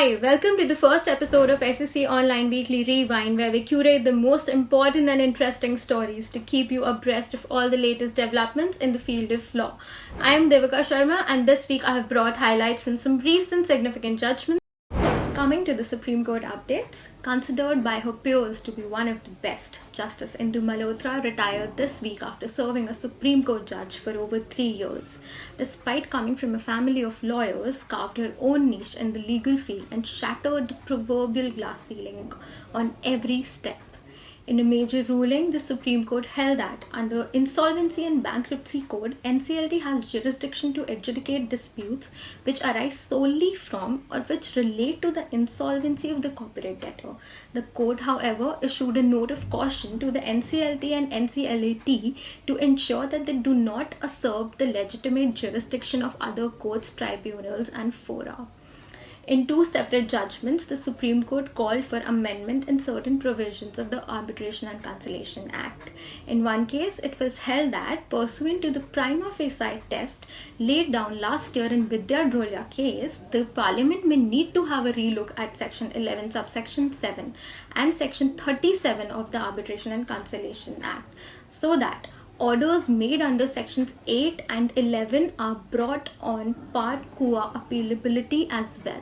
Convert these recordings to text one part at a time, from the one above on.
Hi, welcome to the first episode of SCC Online Weekly Rewind, where we curate the most important and interesting stories to keep you abreast of all the latest developments in the field of law. I am Devika Sharma, and this week I have brought highlights from some recent significant judgments. Coming to the Supreme Court updates, considered by her peers to be one of the best, Justice Indu Malhotra retired this week after serving as Supreme Court judge for over 3 years. Despite coming from a family of lawyers, carved her own niche in the legal field and shattered the proverbial glass ceiling on every step. In a major ruling, the Supreme Court held that under Insolvency and Bankruptcy Code, NCLT has jurisdiction to adjudicate disputes which arise solely from or which relate to the insolvency of the corporate debtor. The court, however, issued a note of caution to the NCLT and NCLT to ensure that they do not usurp the legitimate jurisdiction of other courts, tribunals, and fora. In 2 separate judgments, the Supreme Court called for amendment in certain provisions of the Arbitration and Conciliation Act. In one case, it was held that, pursuant to the prima facie test laid down last year in Vidya Drolia case, the Parliament may need to have a relook at Section 11, subsection 7 and Section 37 of the Arbitration and Conciliation Act, so that orders made under Sections 8 and 11 are brought on par qua appealability as well.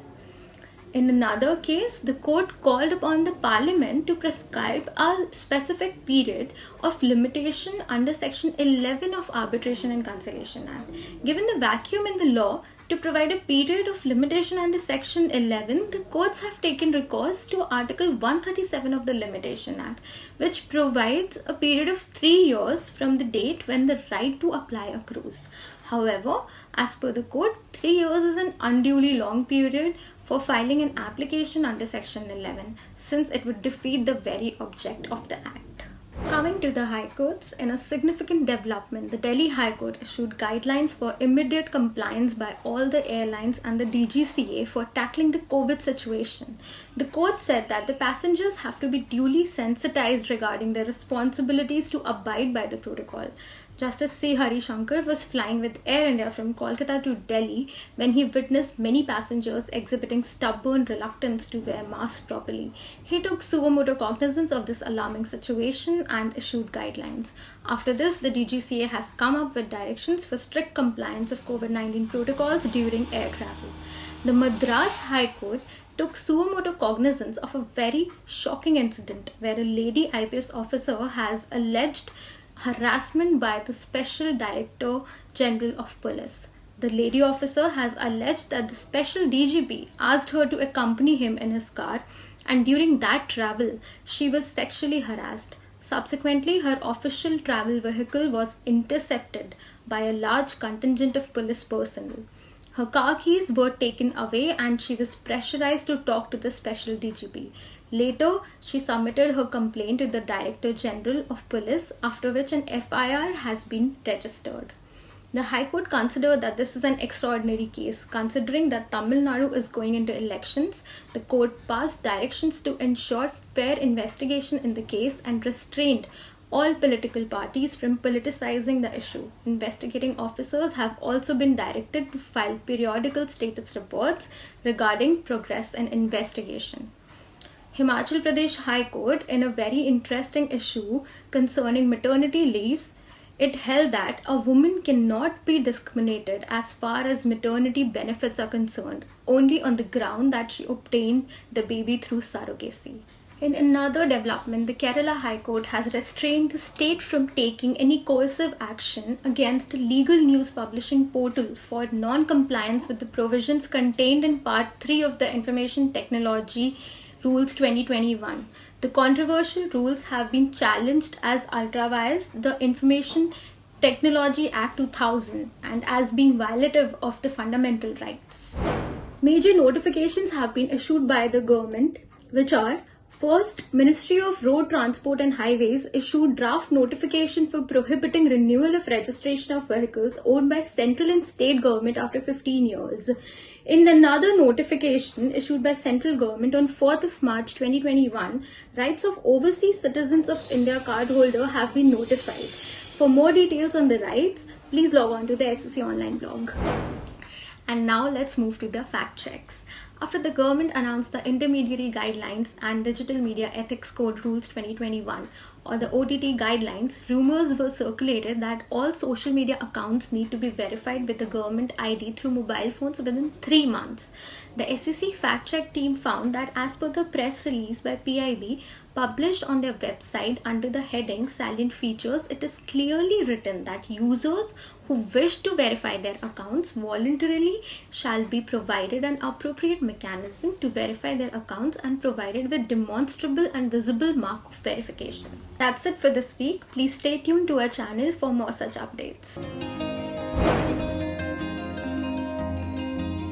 In another case, the court called upon the Parliament to prescribe a specific period of limitation under Section 11 of Arbitration and Conciliation Act. Given the vacuum in the law to provide a period of limitation under Section 11, the courts have taken recourse to Article 137 of the Limitation Act, which provides a period of 3 years from the date when the right to apply accrues. However, as per the court, 3 years is an unduly long period for filing an application under Section 11, since it would defeat the very object of the Act. Coming to the High Courts, in a significant development, the Delhi High Court issued guidelines for immediate compliance by all the airlines and the DGCA for tackling the COVID situation. The court said that the passengers have to be duly sensitized regarding their responsibilities to abide by the protocol. Justice C. Hari Shankar was flying with Air India from Kolkata to Delhi when he witnessed many passengers exhibiting stubborn reluctance to wear masks properly. He took suo motu cognizance of this alarming situation and issued guidelines. After this, the DGCA has come up with directions for strict compliance of COVID-19 protocols during air travel. The Madras High Court took suo motu cognizance of a very shocking incident where a lady IPS officer has alleged harassment by the Special Director General of Police. The lady officer has alleged that the Special DGP asked her to accompany him in his car, and during that travel, she was sexually harassed. Subsequently, her official travel vehicle was intercepted by a large contingent of police personnel. Her car keys were taken away and she was pressurized to talk to the Special DGP. Later, she submitted her complaint to the Director General of Police, after which an FIR has been registered. The High Court considered that this is an extraordinary case. Considering that Tamil Nadu is going into elections, the court passed directions to ensure fair investigation in the case and restrained all political parties from politicizing the issue. Investigating officers have also been directed to file periodical status reports regarding progress and investigation. Himachal Pradesh High Court, in a very interesting issue concerning maternity leaves, it held that a woman cannot be discriminated as far as maternity benefits are concerned, only on the ground that she obtained the baby through surrogacy. In another development, the Kerala High Court has restrained the state from taking any coercive action against a legal news publishing portal for non-compliance with the provisions contained in Part 3 of the Information Technology Rules 2021. The controversial rules have been challenged as ultra-vires the Information Technology Act 2000 and as being violative of the fundamental rights. Major notifications have been issued by the government, which are: First, Ministry of Road Transport and Highways issued draft notification for prohibiting renewal of registration of vehicles owned by central and state government after 15 years. In another notification issued by central government on 4th of March 2021, rights of overseas citizens of India cardholder have been notified. For more details on the rights, please log on to the SCC online blog. And now let's move to the fact checks. After the government announced the Intermediary Guidelines and Digital Media Ethics Code Rules 2021, or the OTT guidelines, rumors were circulated that all social media accounts need to be verified with the government ID through mobile phones within 3 months. The SCC fact-check team found that as per the press release by PIB published on their website under the heading Salient Features, it is clearly written that users who wish to verify their accounts voluntarily shall be provided an appropriate mechanism to verify their accounts and provided with demonstrable and visible mark of verification. That's it for this week. Please stay tuned to our channel for more such updates.